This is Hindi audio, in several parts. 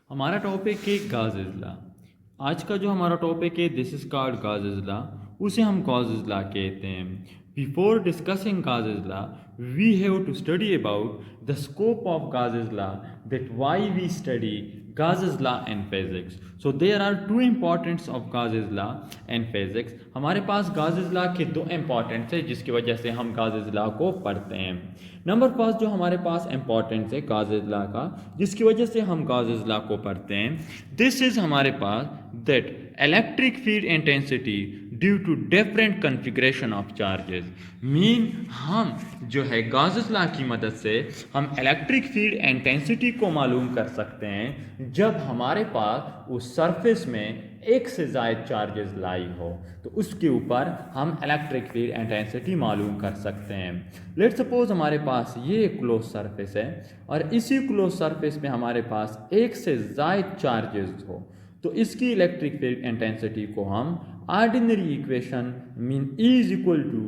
हमारा टॉपिक है गाज़िज़ लॉ। आज का जो हमारा टॉपिक है this is called Gauss's law, उसे हम गाज़िज़ लॉ कहते हैं। Before discussing Gauss's law we have to study about the scope of Gauss's law, that why we study Gauss's law and physics. So there are two importance of Gauss's law and physics. हमारे पास गाज़िज़ लॉ के दो इम्पॉर्टेंट्स है जिसकी वजह से हम गाज़िज़ लॉ को पढ़ते हैं। नंबर फर्स्ट जो हमारे पास इम्पॉर्टेंस है गाज़िज़ लॉ का जिसकी वजह से हम गाज़िज़ लॉ को पढ़ते हैं, दिस इज़ हमारे पास that electric field intensity due to different configuration of charges. Mean हम जो है गाज़िज़ लॉ की मदद से हम इलेक्ट्रिक फील्ड इंटेंसिटी को मालूम कर सकते हैं जब हमारे पास उस सरफेस में एक से ज़ायद चार्जेस लाई हो तो उसके ऊपर हम इलेक्ट्रिक फील्ड इंटेंसिटी मालूम कर सकते हैं। लेट्स सपोज हमारे पास ये एक क्लोज सरफेस है और इसी क्लोज सरफेस में हमारे पास एक से ज़ायद चार्जेस हो तो इसकी इलेक्ट्रिक फील्ड इंटेंसिटी को हम ordinary equation mean E is equal to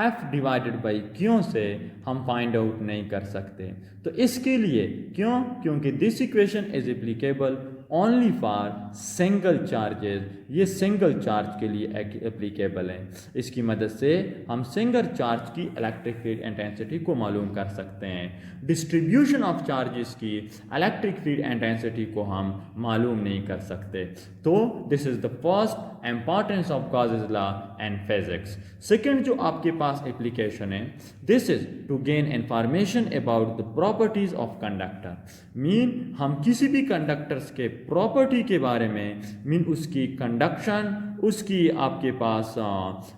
F divided by क्यों से हम फाइंड आउट नहीं कर सकते। तो इसके लिए क्योंकि this equation is applicable only for single charges, ये सिंगल चार्ज के लिए एप्लीकेबल है। इसकी मदद से हम सिंगल चार्ज की इलेक्ट्रिक फील्ड इंटेंसिटी को मालूम कर सकते हैं। डिस्ट्रीब्यूशन ऑफ चार्जेस की इलेक्ट्रिक फील्ड इंटेंसिटी को हम मालूम नहीं कर सकते। तो this is the first importance of Gauss's law and physics. Second जो आपके पास एप्लीकेशन है this is to gain information about the properties of conductor. Mean हम किसी भी कंडक्टर्स के प्रॉपर्टी के बारे में मीन उसकी कंडक्शन, उसकी आपके पास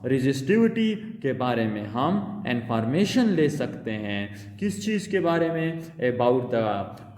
रेजिस्टिविटी के बारे में हम इंफॉर्मेशन ले सकते हैं। किस चीज़ के बारे में? About the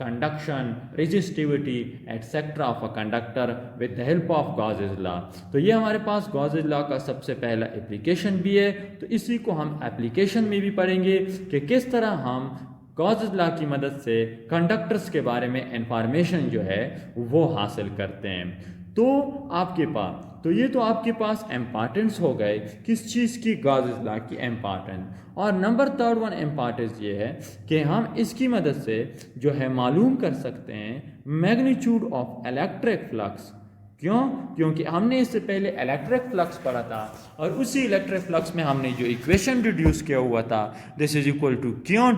conduction, resistivity etcetera of a conductor with the help of Gauss's law. तो ये हमारे पास गाज़िज़ लॉ का सबसे पहला एप्लीकेशन भी है। तो इसी को हम एप्लीकेशन में भी पढ़ेंगे कि किस तरह हम गाज़िज़ लॉ की मदद से कंडक्टर्स के बारे में इंफॉर्मेशन जो है वो हासिल करते हैं। तो ये तो आपके पास इम्पॉर्टेंस हो गए किस चीज़ की? गाज़िज़ लॉ की इम्पॉर्टेंस। और नंबर थर्ड वन इम्पॉर्टेंस ये है कि हम इसकी मदद से जो है मालूम कर सकते हैं मैग्नीट्यूड ऑफ इलेक्ट्रिक फ्लक्स। क्योंकि हमने इससे पहले इलेक्ट्रिक फ्लक्स पढ़ा था और उसी इलेक्ट्रिक फ्लक्स में हमने जो इक्वेशन डिड्यूस किया हुआ था this is equal to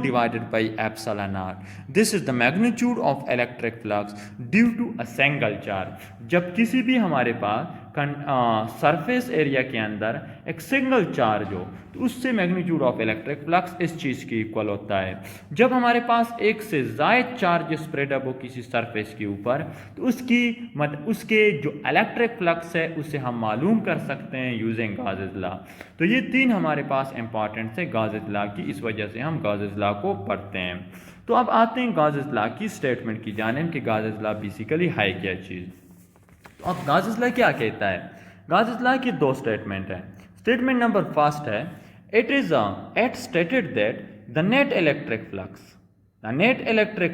divided by epsilon not. This is the magnitude of electric flux due to a single charge. जब किसी भी हमारे पास सरफेस एरिया के अंदर एक सिंगल चार्ज हो तो उससे मैग्नीट्यूड ऑफ इलेक्ट्रिक फ्लक्स इस चीज़ की इक्वल होता है। जब हमारे पास एक से ज़ायद चार्ज स्प्रेड अप हो किसी सरफेस के ऊपर तो उसके जो इलेक्ट्रिक फ्लक्स है उसे हम मालूम कर सकते हैं यूजिंग गाज़िज़ लॉ। तो ये तीन हमारे पास इंपॉर्टेंट है गाज़िज़ लॉ की, इस वजह से हम गाज़िज़ लॉ को पढ़ते हैं। तो अब आते हैं गाज़िज़ लॉ की स्टेटमेंट की जानिब कि गाज़िज़ लॉ बेसिकली है क्या चीज़। तो अब गाज़िज़ लॉ क्या कहता है? गाज़िज़ लॉ की दो स्टेटमेंट है। स्टेटमेंट नंबर फर्स्ट है it is at stated that the net electric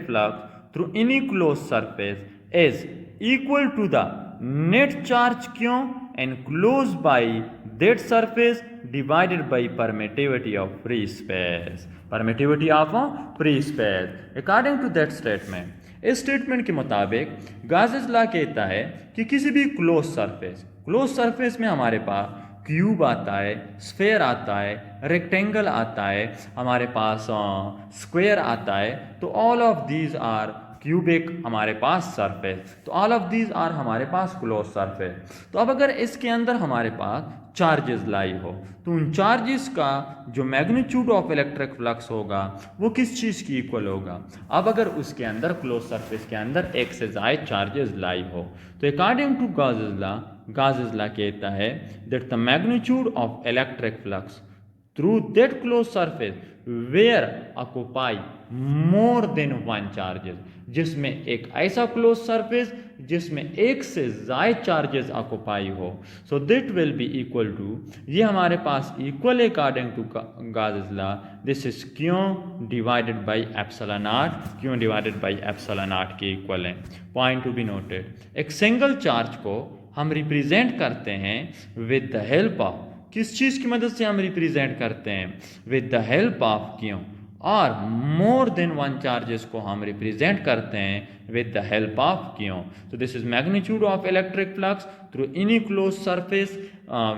flux through any close surface is equal to the net charge enclosed by that surface divided by permittivity of free space. According to that statement, इस स्टेटमेंट के मुताबिक गाज़िज़ लॉ कहता है कि किसी भी क्लोज सरफेस में हमारे पास क्यूब आता है, स्फेयर आता है, रेक्टेंगल आता है, हमारे पास स्क्वायर आता है। तो all of these are cubic हमारे पास सरफेस, तो ऑल ऑफ दीज आर हमारे पास क्लोज सरफेस। तो अब अगर इसके अंदर हमारे पास चार्जेस लाई हो तो उन चार्जेस का जो मैग्नीट्यूड ऑफ इलेक्ट्रिक फ्लक्स होगा वो किस चीज़ की इक्वल होगा? अब अगर उसके अंदर क्लोज सरफेस के अंदर एक से ज़ायद चार्जेस लाई हो तो अकॉर्डिंग टू गाज़िज़ लॉ कहता है that the magnitude of electric flux through that close surface where occupy more than one charges, जिसमें एक ऐसा क्लोज सरफेस जिसमें एक से ज़ायद चार्जेस ऑक्यूपाई हो, so that will be equal to, ये हमारे पास इक्वल है according to Gauss's law, this is divided by epsilon naught के इक्वल है। पॉइंट टू बी नोटेड, एक सिंगल चार्ज को हम रिप्रेजेंट करते हैं विद द हेल्प ऑफ, किस चीज़ की मदद से हम रिप्रेजेंट करते हैं? विद द हेल्प ऑफ और मोर देन वन चार्जेस को हम रिप्रेजेंट करते हैं विद द हेल्प ऑफ क्यों. So this is magnitude of electric flux through any closed surface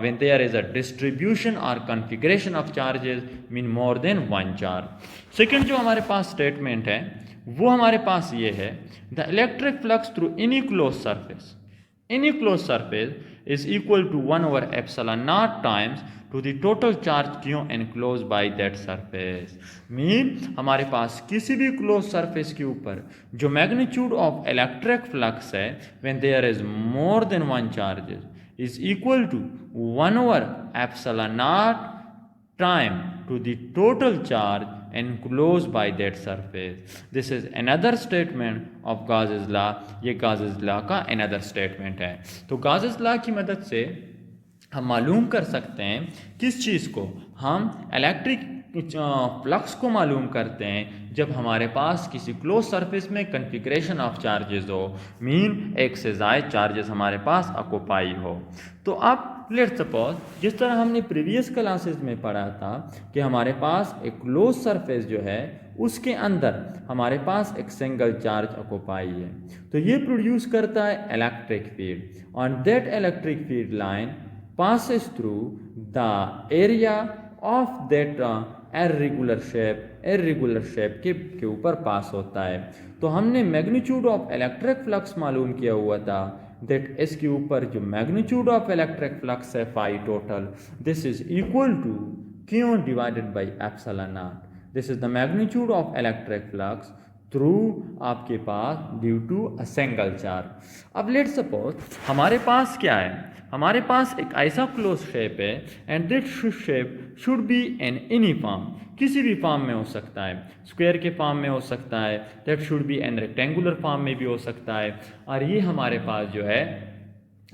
when there is a distribution or configuration of charges mean more than one charge. Second जो हमारे पास स्टेटमेंट है वो हमारे पास ये है, the electric flux through any close surface, any closed surface is equal to 1 over epsilon naught times to the total charge q enclosed by that surface. Mean हमारे पास किसी भी क्लोज सरफेस के ऊपर जो मैग्नीट्यूड ऑफ इलेक्ट्रिक फ्लक्स है when there is more than one charges is equal to 1 over epsilon naught time to the total charge enclosed by that surface. This is another statement of Gauss's law. ये Gauss's law का another statement है. तो Gauss's law की मदद से हम मालूम कर सकते हैं किस चीज़ को, हम इलेक्ट्रिक फ्लक्स को मालूम करते हैं जब हमारे पास किसी क्लोज सरफेस में कन्फिग्रेशन ऑफ चार्जेस हो, मीन एक से ज़ायद चार्जेस हमारे पास ऑक्यूपाई हो. तो अब लेट्स सपोज जिस तरह हमने प्रीवियस क्लासेस में पढ़ा था कि हमारे पास एक क्लोज सरफेस जो है उसके अंदर हमारे पास एक सिंगल चार्ज ऑक्यूपाई है, तो ये प्रोड्यूस करता है electric field on that electric field line passes through the area of that irregular shape के ऊपर पास होता है. तो हमने मैग्नीट्यूड ऑफ इलेक्ट्रिक फ्लक्स मालूम किया हुआ था दैट इसके ऊपर जो मैग्नीट्यूड ऑफ इलेक्ट्रिक फ्लक्स है phi total, this is equal to Q divided by epsilon not. This is the magnitude of electric flux through आपके पास due to a single charge. अब लेट्स सपोज हमारे पास क्या है, हमारे पास एक ऐसा क्लोज शेप है and that shape should be in any form, किसी भी फॉर्म में हो सकता है, स्क्वायर के फॉर्म में हो सकता है, that should be in rectangular form में भी हो सकता है, और ये हमारे पास जो है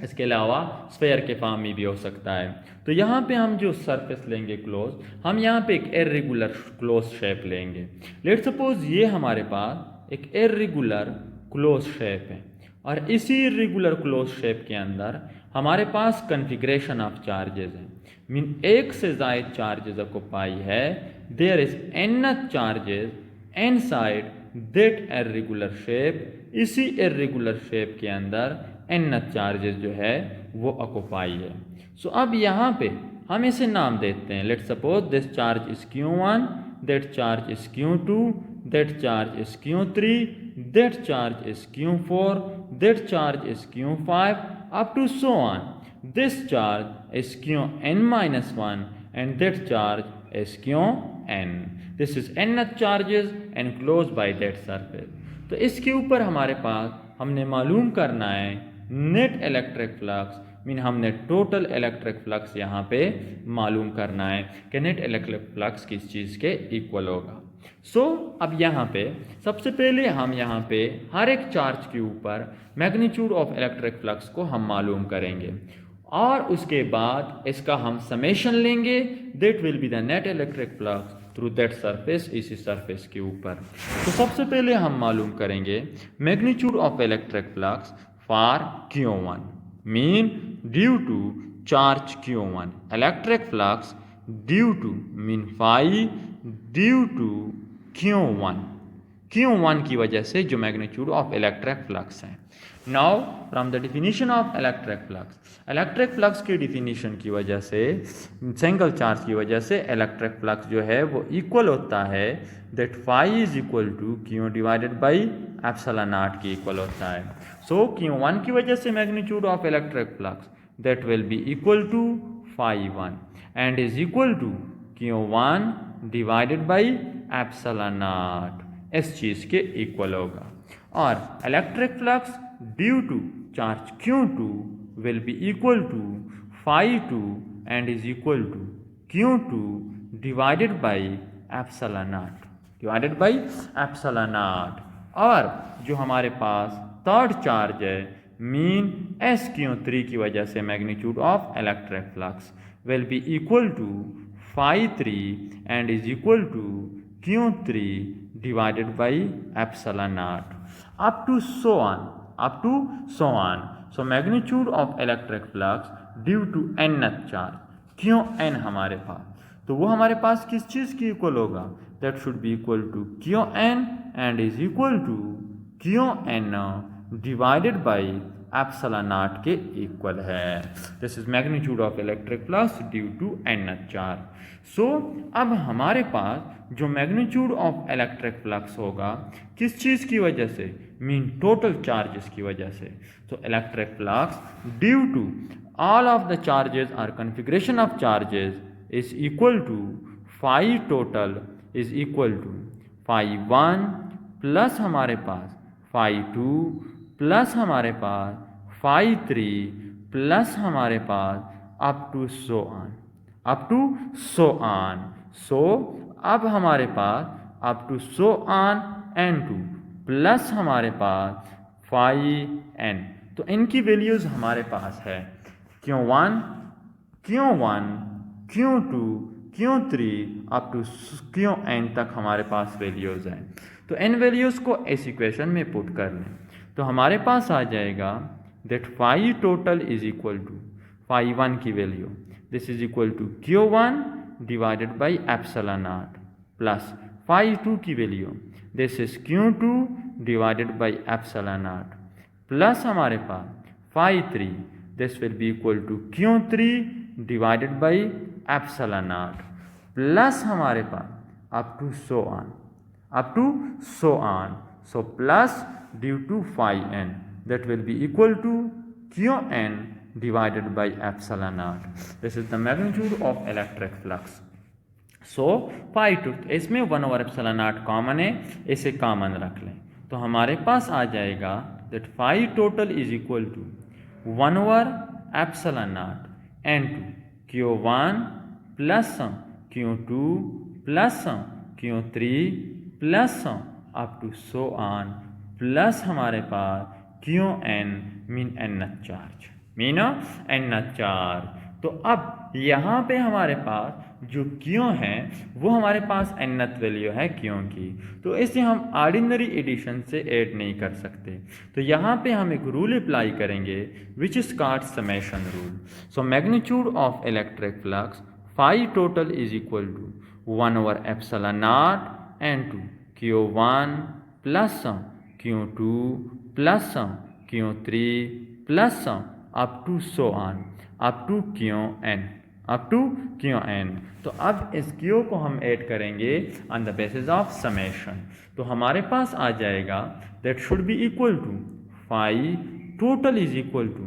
इसके अलावा स्फेयर के फॉर्म में भी हो सकता है. तो यहाँ पे हम जो सरफेस लेंगे क्लोज, हम यहाँ पे एक इर्रेगुलर क्लोज शेप लेंगे. लेट्स सपोज ये हमारे पास एक इर्रेगुलर क्लोज शेप है और इसी इर्रेगुलर क्लोज शेप के अंदर हमारे पास कन्फिग्रेशन ऑफ चार्जेस है, मीन एक से ज़ायद चार्जेस ऑक्यूपाई है, there is N charges inside that irregular shape, इसी इर्रेगुलर शेप के अंदर एन चार्जेस जो है वो ऑक्यूपाई है. सो अब यहाँ पे हम इसे नाम देते हैं, let's suppose this charge is Q1, that charge is Q2, that charge is Q3, that charge is Q4, that charge is Q5 up to so on. This charge is Qn-1 and that charge is Qn. This is nth charges enclosed by that surface. तो इसके ऊपर हमारे पास हमने मालूम करना है नेट इलेक्ट्रिक फ्लक्स, मीन हमने टोटल इलेक्ट्रिक फ्लक्स यहाँ पे मालूम करना है कि नेट इलेक्ट्रिक फ्लक्स किस चीज़ के इक्वल होगा. सो अब यहाँ पे सबसे पहले हम यहाँ पे हर एक चार्ज के ऊपर मैग्नीट्यूड ऑफ इलेक्ट्रिक फ्लक्स को हम मालूम करेंगे और उसके बाद इसका हम समेशन लेंगे, that will be the net electric flux through that surface, इसी सरफेस के ऊपर. तो सबसे पहले हम मालूम करेंगे magnitude of electric flux for Q1, mean due to charge Q1, electric flux due to mean phi due to Q1 की वजह से जो मैग्नीट्यूड ऑफ इलेक्ट्रिक फ्लक्स है. Now from the definition of electric flux की डिफिनीशन की वजह से, सिंगल चार्ज की वजह से इलेक्ट्रिक फ्लक्स जो है वो इक्वल होता है that phi is equal to Q divided by epsilon naught के इक्वल होता है. सो Q1 की वजह से magnitude of electric flux that will be equal to phi 1 and is equal to Q1 divided by epsilon naught, इस चीज़ के इक्वल होगा. और electric flux due to charge Q2 will be equal to phi 2 and is equal to Q2 divided by epsilon naught. और जो हमारे पास थर्ड चार्ज है मीन SQ3 की वजह से magnitude of electric flux will be equal to phi 3 and is equal to Q3 divided by epsilon naught up to so on. So magnitude of electric flux due to nth charge, क्यों n हमारे पास, तो वो हमारे पास किस चीज़ की इक्वल होगा, that should be equal to Qn and is equal to Qn divided by epsilon naught के इक्वल है. This is magnitude of electric flux due to n charge. So अब हमारे पास जो मैग्नीट्यूड ऑफ इलेक्ट्रिक फ्लक्स होगा किस चीज़ की वजह से, मीन टोटल चार्जेस की वजह से. तो electric flux due to all of the charges और configuration of charges is equal to phi total is equal to phi 1 plus हमारे पास फाई 2 प्लस हमारे पास फाई 3 प्लस हमारे पास up to so on. So अब हमारे पास up to so on n2 plus हमारे पास फाई n. तो इनकी वैल्यूज़ हमारे पास है Q1 Q2 Q3 up to Qn तक हमारे पास वैल्यूज़ हैं. तो इन वैल्यूज़ को इस इक्वेशन में पुट कर लें तो हमारे पास आ जाएगा that phi total is equal to phi 1 की value this is equal to Q1 divided by epsilon naught plus phi 2 की value this is Q2 divided by epsilon naught plus हमारे पास phi 3 this will be equal to Q3 divided by epsilon naught plus हमारे पास up to so on so plus due to phi n that will be equal to Qn divided by epsilon naught. This is the magnitude of electric flux. So phi 2 इसमें 1 over epsilon naught कॉमन है, इसे कॉमन रख लें तो हमारे पास आ जाएगा that phi total is equal to 1 over epsilon naught n2 Q1 plus Q2 plus Q3 plus up to so on plus हमारे पास Qn मीन एन चार्ज. तो अब यहाँ पे हमारे पास जो Q है वो हमारे पास nth वैल्यू है Q की, तो इसे हम ऑर्डिनरी एडिशन से ऐड नहीं कर सकते. तो यहाँ पे हम एक रूल अप्लाई करेंगे which is called summation rule. So magnitude of electric flux phi total is equal to 1 over epsilon naught n2 Q1 plus Q2 plus Q3 plus up to so on up to Qn. तो अब इस Q को हम ऐड करेंगे on the basis of summation. तो हमारे पास आ जाएगा that should be equal to phi total is equal to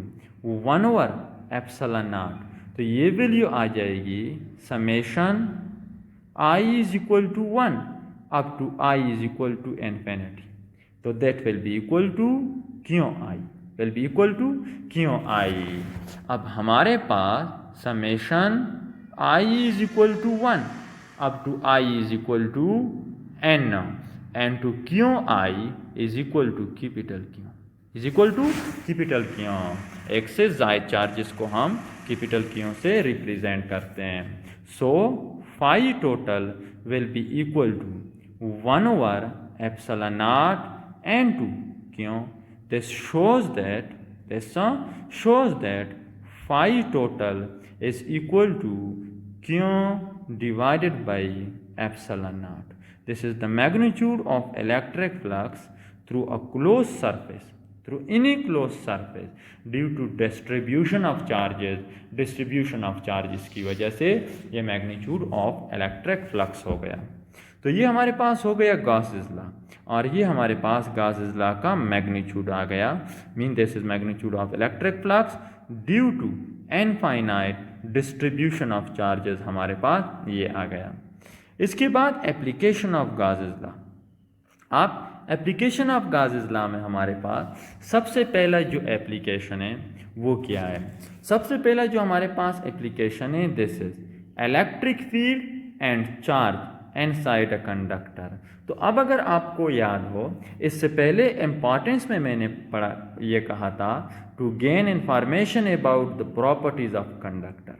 1 over epsilon naught. तो ये वैल्यू आ जाएगी summation i is equal to 1 up to i is equal to infinity. तो that will be equal to Qi. अब हमारे पास समेशन i is equal to 1 up to i is equal to n and to Qi is equal to capital Q. एक से ज़ायद चार्जेस को हम कैपिटल Q से रिप्रेजेंट करते हैं. So phi total will be equal to 1 over epsilon naught n2 Q. this shows that phi total is equal to Q divided by epsilon naught. This is the magnitude of electric flux through a closed surface, through any closed surface due to distribution of charges की वजह से ये magnitude of electric flux हो गया. तो ये हमारे पास हो गया गॉसेस लॉ और ये हमारे पास गॉसेस लॉ का मैग्नीट्यूड आ गया. Mean this is magnitude of electric flux due to infinite distribution of charges हमारे पास ये आ गया. इसके बाद एप्लीकेशन ऑफ गॉसेस लॉ. आप एप्लीकेशन ऑफ गॉसेस लॉ में हमारे पास सबसे पहला जो एप्लीकेशन है वो क्या है. सबसे पहला जो हमारे पास एप्लीकेशन है this is electric field and charge inside a conductor. तो अब अगर आपको याद हो इससे पहले इम्पॉर्टेंस में मैंने पढ़ा ये कहा था to gain information about the properties of conductor.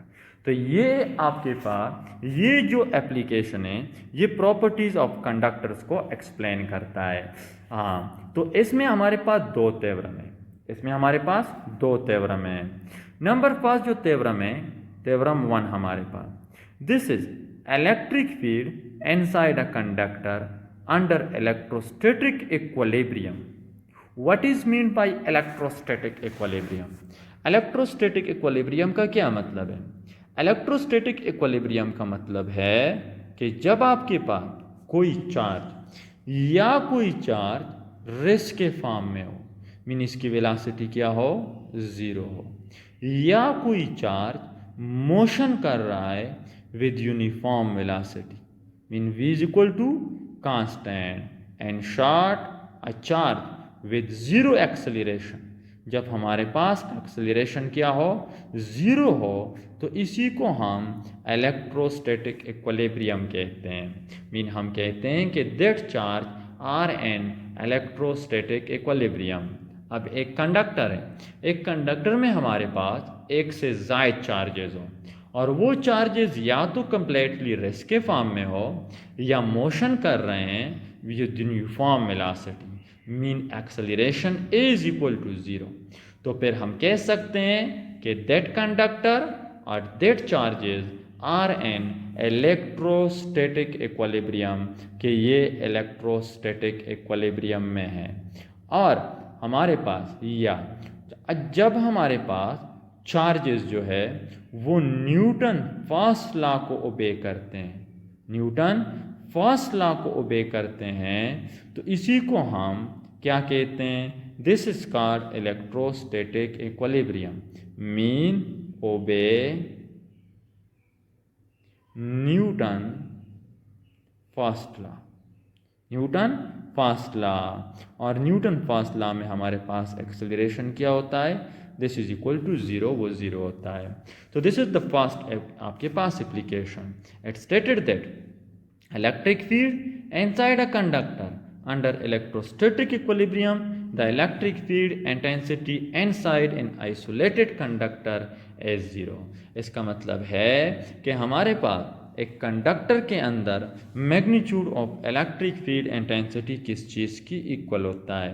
तो ये आपके पास ये जो एप्लीकेशन है ये प्रॉपर्टीज ऑफ कंडक्टर्स को एक्सप्लेन करता है. हाँ, तो इसमें हमारे पास दो थ्योरम है. नंबर फर्स्ट जो थ्योरम है थ्योरम 1 हमारे पास this is electric field inside a conductor under electrostatic equilibrium. What is meant by electrostatic equilibrium? Electrostatic equilibrium का क्या मतलब है? इलेक्ट्रोस्टैटिक इक्विलिब्रियम का मतलब है कि जब आपके पास कोई चार्ज रेस्ट के फॉर्म में हो, मीन इसकी वेलोसिटी क्या हो? ज़ीरो हो, या कोई चार्ज मोशन कर रहा है with uniform velocity, mean v is equal to constant, and shot a charge with zero acceleration. जब हमारे पास एक्सेलरेशन क्या हो? ज़ीरो हो, तो इसी को हम इलेक्ट्रोस्टैटिक इक्विलिब्रियम कहते हैं। मीन हम कहते हैं कि that charge are in electrostatic equilibrium. अब एक कंडक्टर है, एक कंडक्टर में हमारे पास एक से ज़ायद चार्जेस हों, और वो चार्जेस या तो कंप्लीटली रेस्ट के फॉर्म में हो या मोशन कर रहे हैं with uniform velocity, mean acceleration is equal to zero. तो फिर हम कह सकते हैं कि दैट कंडक्टर और that charges are in electrostatic equilibrium, कि ये इलेक्ट्रोस्टैटिक इक्विलिब्रियम में है। और हमारे पास या जब हमारे पास चार्जेस जो है वो न्यूटन फर्स्ट लॉ को ओबे करते हैं, न्यूटन फर्स्ट लॉ को ओबे करते हैं, तो इसी को हम क्या कहते हैं? This is called electrostatic equilibrium, mean obey Newton first law, Newton first law. और न्यूटन फर्स्ट लॉ में हमारे पास एक्सेलरेशन क्या होता है? This is equal to zero, वो ज़ीरो होता है। तो दिस इज द फर्स्ट आपके पास application. It stated that electric field inside a conductor under electrostatic equilibrium, the electric field intensity inside an isolated conductor is zero। इसका मतलब है कि हमारे पास एक कंडक्टर के अंदर magnitude of electric field intensity किस चीज़ की इक्वल होता है।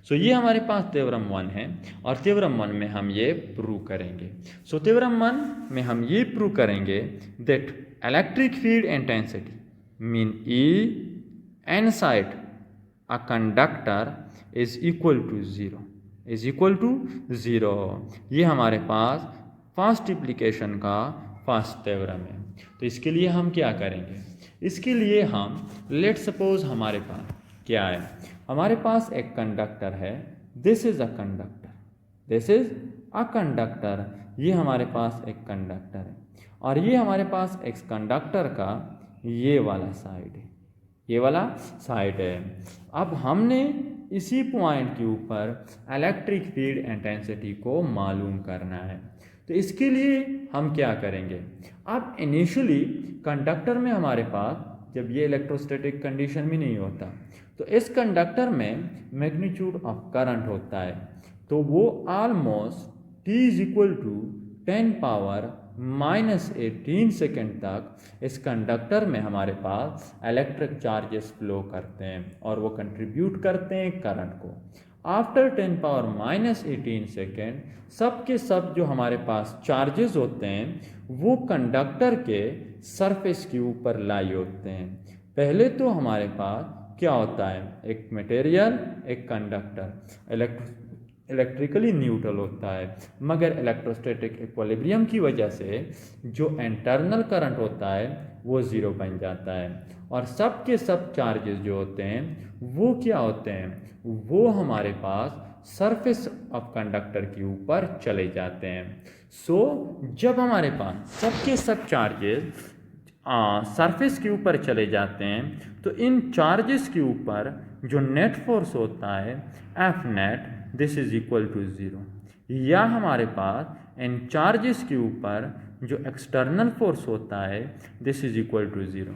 सो ये हमारे पास थ्योरम 1 है, और थ्योरम 1 में हम ये प्रूव करेंगे। सो थ्योरम 1 में हम ये प्रूव करेंगे that electric field intensity mean E inside a conductor is equal to zero, is equal to zero। ये हमारे पास फर्स्ट एप्लीकेशन का फर्स्ट थ्योरम है। तो इसके लिए हम क्या करेंगे? इसके लिए हम लेट सपोज हमारे पास क्या है? हमारे पास एक कंडक्टर है, this is a conductor, this is a conductor. ये हमारे पास एक कंडक्टर है, और ये हमारे पास एक कंडक्टर का ये वाला साइड है, ये वाला साइड है। अब हमने इसी पॉइंट के ऊपर इलेक्ट्रिक फील्ड इंटेंसिटी को मालूम करना है। तो इसके लिए हम क्या करेंगे? अब इनिशियली कंडक्टर में हमारे पास जब ये इलेक्ट्रोस्टैटिक कंडीशन में नहीं होता, तो इस कंडक्टर में मैग्नीट्यूड ऑफ करंट होता है, तो वो almost t is equal to 10⁻⁻18 second तक इस कंडक्टर में हमारे पास इलेक्ट्रिक चार्जेस फ्लो करते हैं, और वो कंट्रीब्यूट करते हैं करंट को। आफ्टर 10⁻⁻18 सेकेंड सब के सब जो हमारे पास चार्जेस होते हैं वो कंडक्टर के सरफेस के ऊपर लाई होते हैं। पहले तो हमारे पास क्या होता है? एक मटेरियल, एक कंडक्टर इलेक्ट्रिकली न्यूट्रल होता है, मगर इलेक्ट्रोस्टैटिक इक्विलिब्रियम की वजह से जो इंटरनल करंट होता है वो ज़ीरो बन जाता है, और सब के सब चार्जेस जो होते हैं वो क्या होते हैं? वो हमारे पास सरफेस ऑफ कंडक्टर के ऊपर चले जाते हैं। सो जब हमारे पास सब के सब चार्जेस सरफेस के ऊपर चले जाते हैं, तो इन चार्जेस के ऊपर जो नेट फोर्स होता है F net, this is equal to zero. या हमारे पास इन चार्जेस के ऊपर जो एक्सटर्नल फोर्स होता है this is equal to zero.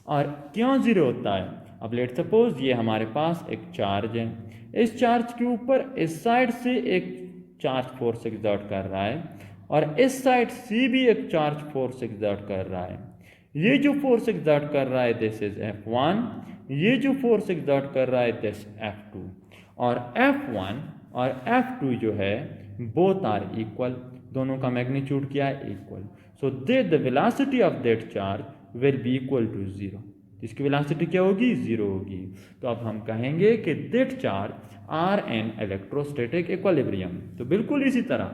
और क्यों ज़ीरो होता है? अब लेट सपोज ये हमारे पास एक चार्ज है, इस चार्ज के ऊपर इस साइड से एक चार्ज फोर्स एग्जर्ट कर रहा है, और इस साइड से भी एक चार्ज फोर्स एग्जर्ट कर रहा है। ये जो फोर्स एग्जर्ट कर रहा है दिस इज F1, ये जो फोर्स एग्जर्ट कर रहा है दिस F2, और F1 और F2 जो है बोथ आर इक्वल, दोनों का मैग्नीट्यूड क्या है? Equal. So the velocity of that charge will be equal to zero. तो इसकी वेलोसिटी क्या होगी, 0 होगी। तो अब हम कहेंगे कि that charge are in electrostatic equilibrium. तो बिल्कुल इसी तरह,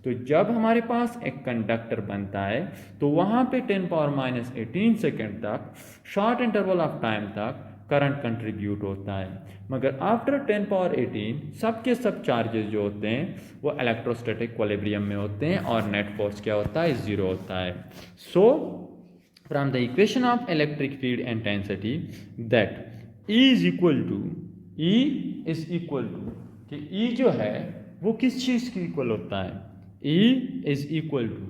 तो जब हमारे पास एक कंडक्टर बनता है तो वहाँ पे 10⁻18 सेकेंड तक शॉर्ट इंटरवल ऑफ टाइम तक करंट कंट्रीब्यूट होता है, मगर आफ्टर 10⁻18 सब के सब चार्जेस जो होते हैं वो इलेक्ट्रोस्टैटिक इक्विलिब्रियम में होते हैं और नेट फोर्स क्या होता है, 0 होता है। So from the equation of electric field intensity that E is equal to कि E जो है वो किस चीज़ की इक्वल होता है, E इज इक्वल टू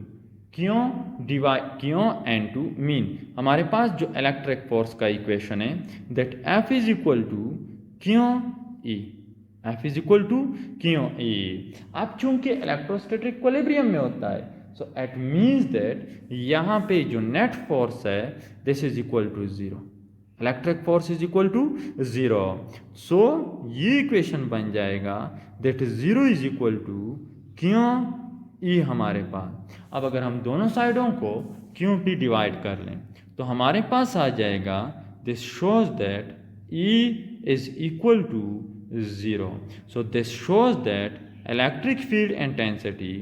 क्यों N2 मीन हमारे पास जो इलेक्ट्रिक फोर्स का इक्वेशन है that F is equal to Q E, F is equal to Q E। अब चूंकि इलेक्ट्रोस्टैटिक इक्विलिब्रियम में होता है सो इट मीन्स दैट यहाँ पे जो नेट फोर्स है this is equal to 0, electric force is equal to 0। So ये इक्वेशन बन जाएगा that 0 is equal to Q E हमारे पास। अब अगर हम दोनों साइडों को क्यों P डिवाइड कर लें तो हमारे पास आ जाएगा this shows that E is equal to 0। So this shows that electric field intensity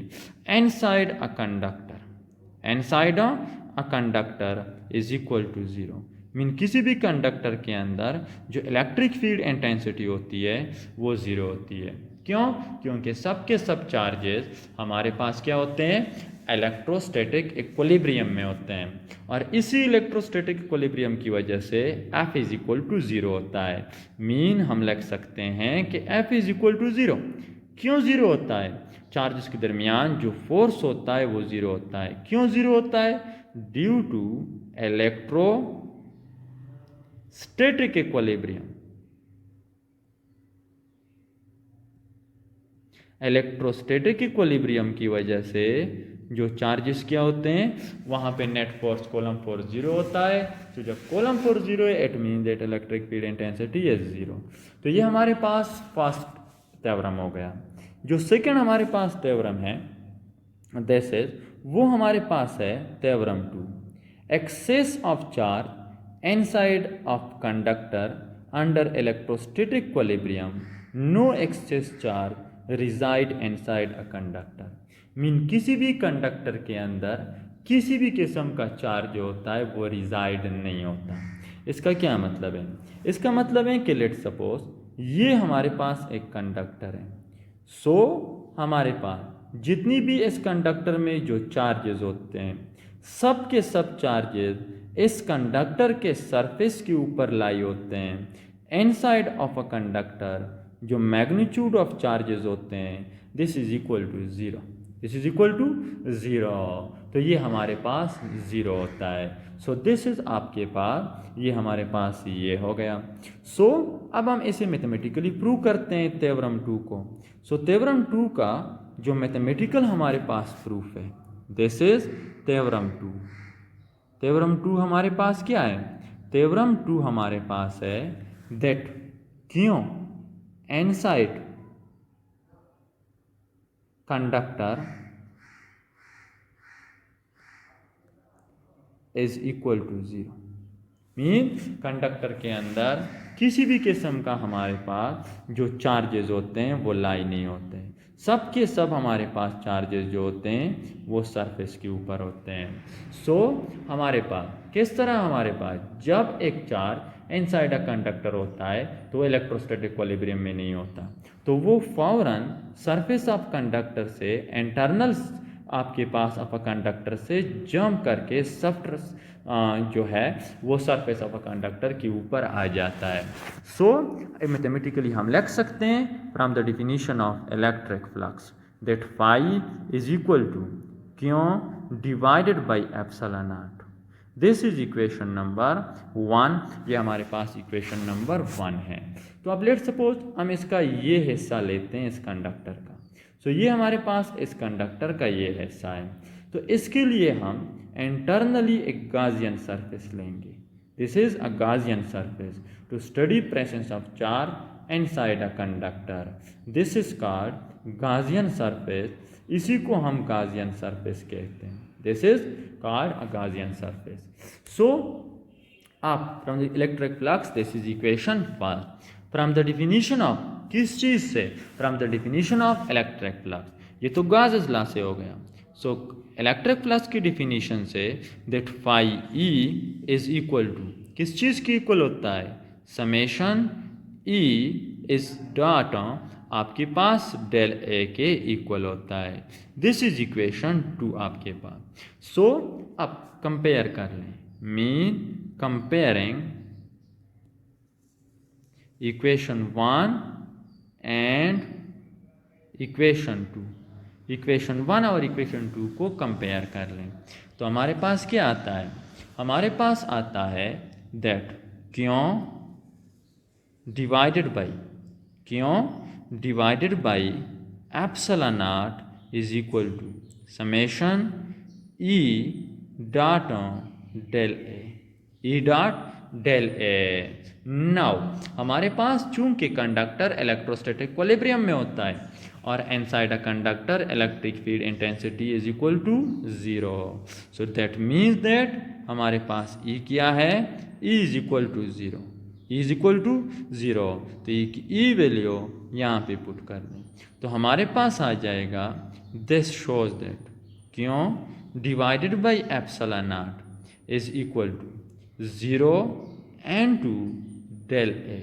inside a conductor is equal to 0। Mean किसी भी कंडक्टर के अंदर जो इलेक्ट्रिक फील्ड इंटेंसिटी होती है वो 0 होती है। क्यों? क्योंकि सब के सब चार्जेस हमारे पास क्या होते हैं, इलेक्ट्रोस्टैटिक इक्विलिब्रियम में होते हैं और इसी इलेक्ट्रोस्टैटिक इक्विलिब्रियम की वजह से F इज इक्वल टू 0 होता है। मीन हम लिख सकते हैं कि F इज इक्वल टू 0। क्यों 0 होता है? चार्जेस के दरमियान जो फोर्स होता है वो 0 होता है। क्यों 0 होता है? Due to electrostatic equilibrium. Electrostatic equilibrium की वजह से जो चार्जेस क्या होते हैं वहाँ पे नेट फोर्स कॉलम फोर्स 0 होता है। तो जब कॉलम फोर्स 0 है it mean that electric field intensity is 0। तो ये हमारे पास फर्स्ट थ्योरम हो गया। जो सेकंड हमारे पास थ्योरम है दिस इज वो हमारे पास है theorem 2। Excess of charge inside of conductor under electrostatic equilibrium, no excess charge reside inside a conductor. Mean किसी भी कंडक्टर के अंदर किसी भी किस्म का चार्ज जो होता है वो रिजाइड नहीं होता। इसका क्या मतलब है? इसका मतलब है कि लेट्स सपोज ये हमारे पास एक कंडक्टर है। सो हमारे पास जितनी भी इस कंडक्टर में जो चार्जेस होते हैं सब के सब चार्जेस इस कंडक्टर के सरफेस के ऊपर लाई होते हैं। इनसाइड ऑफ अ कंडक्टर जो मैग्नीट्यूड ऑफ चार्जेस होते हैं this is equal to 0, this is equal to 0। तो ये हमारे पास 0 होता है। सो दिस इज आपके पास ये हमारे पास ये हो गया। सो अब हम इसे मैथमेटिकली प्रूव करते हैं थ्योरम 2 को। सो थ्योरम 2 का जो मैथमेटिकल हमारे पास प्रूफ है दिस इज थ्योरम 2। थ्योरम 2 हमारे पास क्या है? थ्योरम 2 हमारे पास है that Q inside conductor is equal to 0। Mean conductor के अंदर किसी भी किस्म का हमारे पास जो चार्जेस होते हैं वो लाई नहीं होते हैं। सब के सब हमारे पास चार्जेस जो होते हैं वो सरफेस के ऊपर होते हैं। सो हमारे पास किस तरह हमारे पास जब एक चार्ज इनसाइड अ कंडक्टर होता है तो इलेक्ट्रोस्टैटिक इक्विलिब्रियम में नहीं होता, तो वो फौरन सरफेस ऑफ कंडक्टर से इंटरनल आपके पास ऑफ अ कंडक्टर से जंप करके सॉफ्ट जो है वो सरफेस ऑफ अ कंडक्टर के ऊपर आ जाता है। सो मैथमेटिकली हम लिख सकते हैं from the definition of electric flux that phi is equal to क्यों divided by epsilon not. This is equation number 1। ये हमारे पास इक्वेशन नंबर 1 है। तो अब लेट सपोज हम इसका ये हिस्सा लेते हैं इस कंडक्टर का। सो ये हमारे पास इस कंडक्टर का ये हिस्सा है। तो इसके लिए हम इंटरनली एक गाउसियन सरफेस लेंगे। This is a Gaussian surface to study presence of charge inside a conductor. This is called Gaussian surface. इसी को हम गाउसियन सरफेस कहते हैं। This is called a Gaussian surface. So अब from the electric flux this is equation 1. From the definition of, किस चीज़ से? From the definition of electric flux. ये तो गाउस लॉ से हो गया. सो इलेक्ट्रिक फ्लक्स की डिफिनीशन से that phi E is equal to, किस चीज़ की इक्वल होता है? समेशन ई इज डॉट आपके पास डेल ए के इक्वल होता है. दिस इज इक्वेशन 2 आपके पास. सो अब कंपेयर कर लें. Mean comparing equation 1 and equation 2. Equation 1 और इक्वेशन 2 को कंपेयर कर लें तो हमारे पास क्या आता है? हमारे पास आता है that Q divided by epsilon naught is equal to summation E dot del A. Now हमारे पास चूंकि कंडक्टर इलेक्ट्रोस्टैटिक इक्विलिब्रियम में होता है और inside a conductor electric field intensity is equal to 0. So that means that हमारे पास ई क्या है? E is equal to 0. E is equal to 0. तो ई की ई वैल्यू यहाँ पे पुट कर दें तो हमारे पास आ जाएगा this shows that Q divided by epsilon naught is equal to 0 and to del A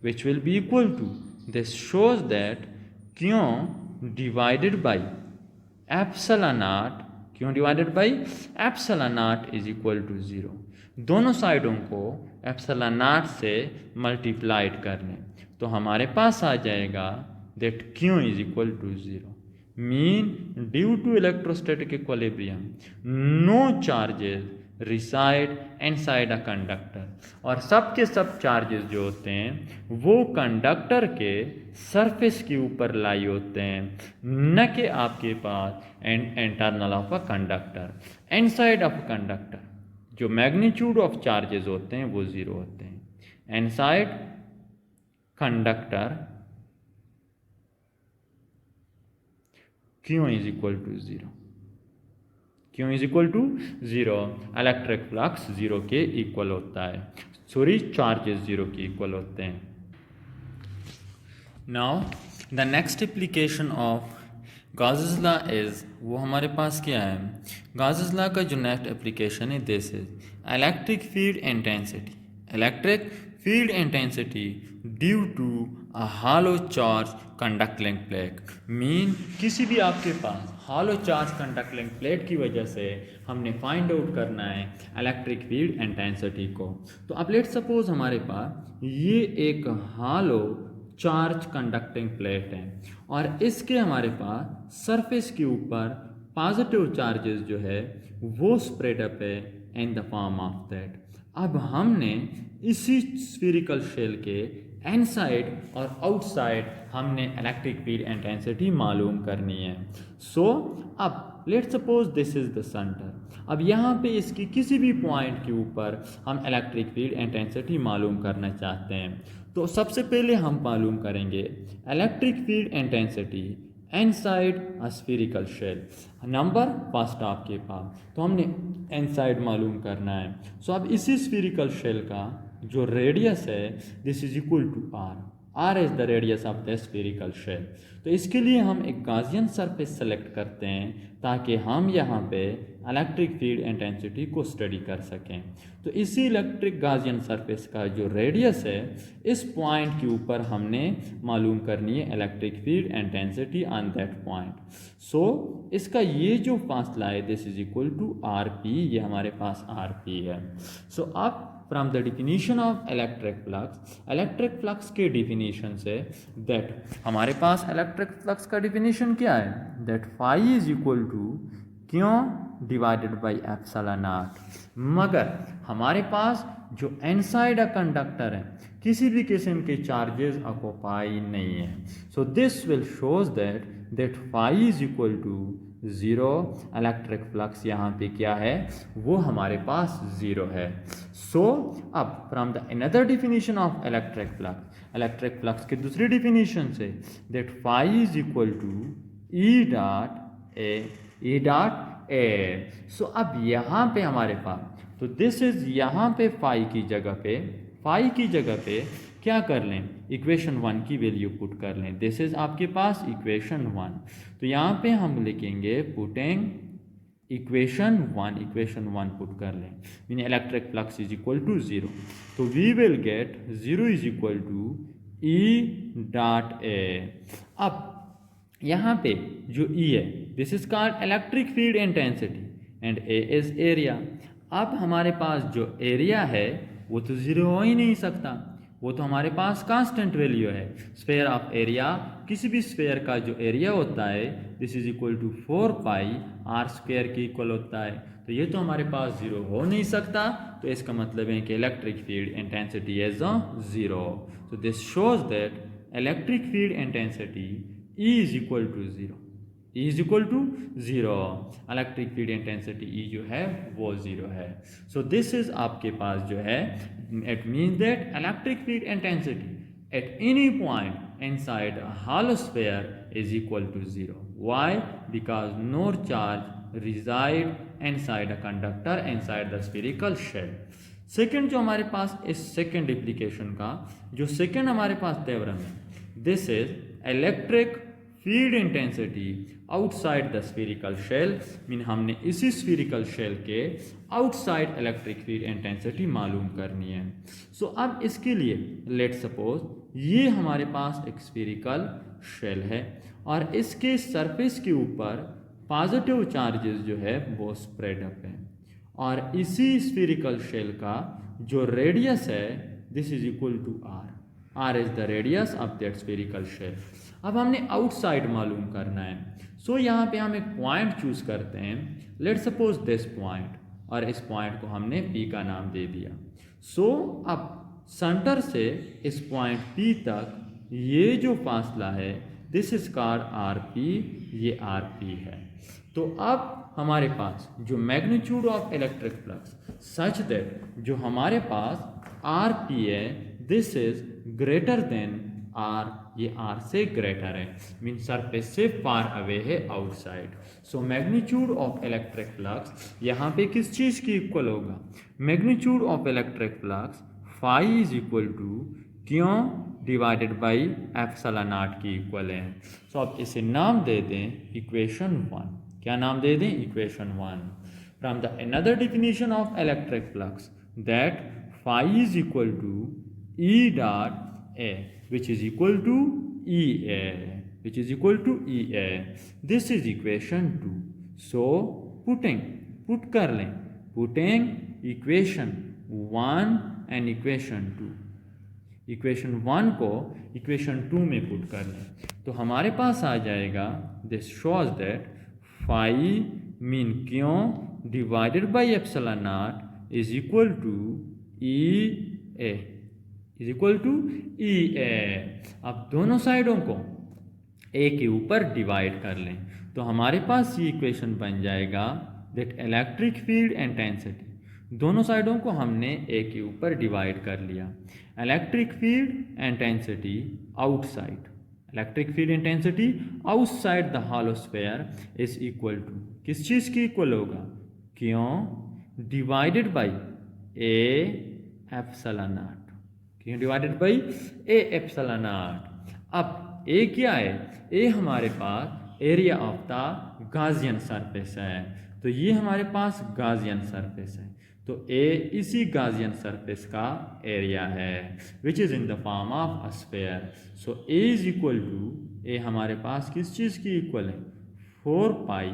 which will be equal to, this shows that Q divided by epsilon naught, क्यों divided by epsilon naught is equal to 0. दोनों साइडों को एप्सिलॉन नॉट से मल्टीप्लाइड कर लें तो हमारे पास आ जाएगा that Q is equal to 0. Mean due to electrostatic equilibrium no charges reside inside a conductor. और सब के सब चार्जेस जो होते हैं वो कंडक्टर के सरफेस के ऊपर लाई होते हैं, न कि आपके पास internal of a conductor. Inside of conductor जो मैग्नीट्यूड ऑफ चार्जेस होते हैं वो 0 होते हैं. Inside conductor Q is equal to 0. Q is equal to 0. Electric flux 0 के इक्वल होता है, सॉरी चार्जेस 0 के इक्वल होते हैं. Now the next application of Gauss's law is, वो हमारे पास क्या है? गॉसेस लॉ का जो नेक्स्ट एप्लीकेशन है this is electric field intensity. Electric field intensity due to a hollow charge conducting plate. Mean किसी भी आपके पास हॉलो चार्ज कंडक्टिंग प्लेट की वजह से हमने फाइंड आउट करना है इलेक्ट्रिक फील्ड इंटेंसिटी को. तो अब लेट सपोज हमारे पास ये एक हॉलो चार्ज कंडक्टिंग प्लेट है और इसके हमारे पास सरफेस के ऊपर पॉजिटिव चार्जेस जो है वो स्प्रेड अप है इन द फॉर्म ऑफ दैट. अब हमने इसी स्फीरिकल शेल के इनसाइड और आउटसाइड हमने इलेक्ट्रिक फील्ड इंटेंसिटी मालूम करनी है. सो अब let's suppose this is the centre. अब यहाँ पे इसकी किसी भी पॉइंट के ऊपर हम इलेक्ट्रिक फील्ड इंटेंसिटी मालूम करना चाहते हैं तो सबसे पहले हम मालूम करेंगे electric field intensity inside a spherical shell. Number first आपके पास तो हमने इनसाइड मालूम करना है. सो अब इसी स्फीरिकल शेल का जो रेडियस है this is equal to R. R is the radius of the spherical shell. तो इसके लिए हम एक गॉसियन सरफेस सेलेक्ट करते हैं ताकि हम यहाँ पे इलेक्ट्रिक फील्ड इंटेंसिटी को स्टडी कर सकें. तो इसी इलेक्ट्रिक गॉसियन सरफेस का जो रेडियस है इस पॉइंट के ऊपर हमने मालूम करनी है electric field intensity on that point. So इसका ये जो फासला है this is equal to R P. ये हमारे पास आर पी है. सो अब from the definition of electric flux के डिफिनीशन से दैट हमारे पास इलेक्ट्रिक फ्लक्स का डिफिनीशन क्या है? That phi is equal to क्यों डिवाइडेड बाई एप्सिलॉन नॉट. मगर हमारे पास जो इनसाइड अ कंडक्टर है किसी भी किस्म के चार्जेस ऑक्यूपाई नहीं है. So this will shows that phi is equal to 0. Electric flux यहाँ पे क्या है? वो हमारे पास 0 है. सो अब from the another definition of electric flux के दूसरी डिफिनीशन से that phi is equal to E dot A. So अब यहाँ पे हमारे पास, तो दिस इज यहाँ पे फाई की जगह पे क्या कर लें, इक्वेशन 1 की वैल्यू पुट कर लें। दिस इज आपके पास इक्वेशन 1, तो यहाँ पे हम लिखेंगे पुटिंग इक्वेशन 1 पुट कर लें, mean electric flux is equal to 0, तो we will get 0 is equal to E dot A. अब यहाँ पे जो ई है, this is called electric field intensity and A is area. अब हमारे पास जो एरिया है वो तो 0 हो ही नहीं सकता, वो तो हमारे पास कांस्टेंट वैल्यू है। स्फेयर ऑफ एरिया, किसी भी स्फेयर का जो एरिया होता है, this is equal to 4 pi r square के इक्वल होता है, तो ये तो हमारे पास 0 हो नहीं सकता। तो इसका मतलब है कि इलेक्ट्रिक फील्ड इंटेंसिटी इज 0। तो this shows that electric field intensity E is equal to 0, E is equal to 0, electric field intensity E जो है वो 0 है। सो दिस इज आपके पास जो है, it means that electric field intensity at any point inside a hollow sphere is equal to 0. Why? Because no charge reside inside a conductor inside the spherical shell. Second जो हमारे पास इस सेकेंड एप्लीकेशन का जो सेकेंड हमारे पास थ्योरम है, this is electric field intensity outside the spherical shell, mean हमने इसी स्फीरिकल शेल के आउटसाइड इलेक्ट्रिक फील्ड इंटेंसिटी मालूम करनी है। सो अब इसके लिए लेट सपोज ये हमारे पास एक स्फीरिकल शेल है और इसके सरफेस के ऊपर पॉजिटिव चार्जेस जो है वो स्प्रेड अप है, और इसी स्फीरिकल शेल का जो रेडियस है, this is equal to R, R is the radius of that spherical shell. अब हमने आउटसाइड मालूम करना है, सो यहाँ पे हम एक पॉइंट चूज करते हैं, लेट सपोज दिस पॉइंट, और इस पॉइंट को हमने पी का नाम दे दिया। सो अब सेंटर से इस पॉइंट पी तक ये जो फासला है, this is called r P, ये आर पी है। तो अब हमारे पास जो magnitude of electric flux such that जो हमारे पास आर पी है, this is greater than r, ये आर से ग्रेटर है, मीन सरफेस से फार अवे है outside. So magnitude of electric flux यहाँ पे किस चीज़ की इक्वल होगा, magnitude of electric flux phi is equal to क्यों डिवाइडेड बाई एप्सिलॉन नॉट की इक्वल है। सो अब इसे नाम दे दें इक्वेशन 1, क्या नाम दे दें, equation 1। From the another definition of electric flux that phi is equal to E dot A, which is equal to EA, which is equal to EA. This is equation 2. So put कर लें, putting equation 1 and equation 2, equation 1 को इक्वेशन 2 में पुट कर लें, तो हमारे पास आ जाएगा, this shows that phi mean Q divided by epsilon naught is equal to E A, is equal to E A. अब दोनों साइडों को ए के ऊपर डिवाइड कर लें, तो हमारे पास ये इक्वेशन बन जाएगा दैट इलेक्ट्रिक फील्ड इंटेंसिटी, दोनों साइडों को हमने ए के ऊपर डिवाइड कर लिया, electric field intensity outside, electric field intensity outside the hollow sphere is equal to किस चीज़ की इक्वल होगा, Q divided by A epsilon naught, क्यों divided by A epsilon naught. अब ए क्या है, ए हमारे पास area of the Gaussian surface है, तो ये हमारे पास गाजियन सरफेस है, तो ए इसी गाजियन सरफेस का एरिया है which is in the form of a sphere. So A is equal to, A हमारे पास किस चीज़ की इक्वल है, 4 पाई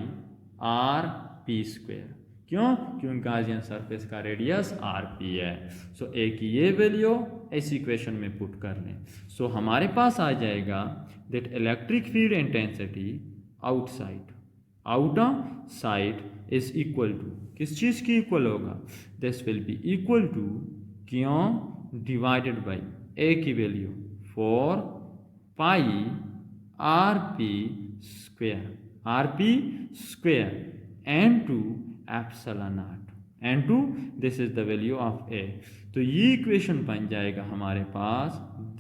आर पी स्क्वेयर, क्यों, क्योंकि गाजियन सरफेस का रेडियस आर पी है। सो ए की ये वैल्यू इस इक्वेशन में पुट कर लें, सो हमारे पास आ जाएगा that electric field intensity outside is equal to किस चीज़ की इक्वल होगा, this will be equal to क्यों डिवाइडेड बाई ए की value 4 pi R P square into epsilon naught, into this is the value of A. तो ये इक्वेशन बन जाएगा हमारे पास,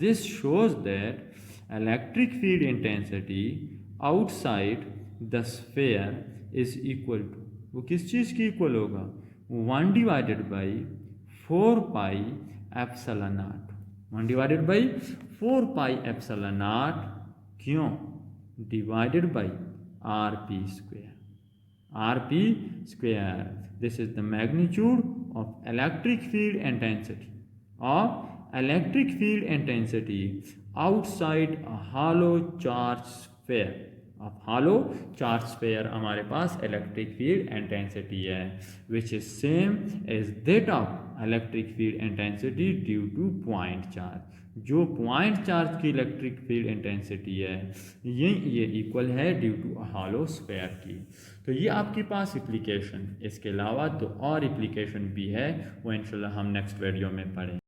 this shows that electric field intensity outside the sphere is equal to वो किस चीज़ की इक्वल होगा? 1 divided by 4 pi epsilon naught. 1 divided by 4 pi epsilon naught, क्यों? Divided by R P square. Rp square. This is the magnitude of electric field intensity outside a hollow charge sphere. Of hollow charge sphere हमारे पास electric field intensity है, which is same as that of electric field intensity due to point charge. जो पॉइंट चार्ज की इलेक्ट्रिक फील्ड इंटेंसिटी है ये इक्वल है ड्यू टू हॉलो स्फीयर की। तो ये आपके पास एप्लीकेशन, इसके अलावा तो और एप्लीकेशन भी है, वो इंशाल्लाह हम नेक्स्ट वीडियो में पढ़ें।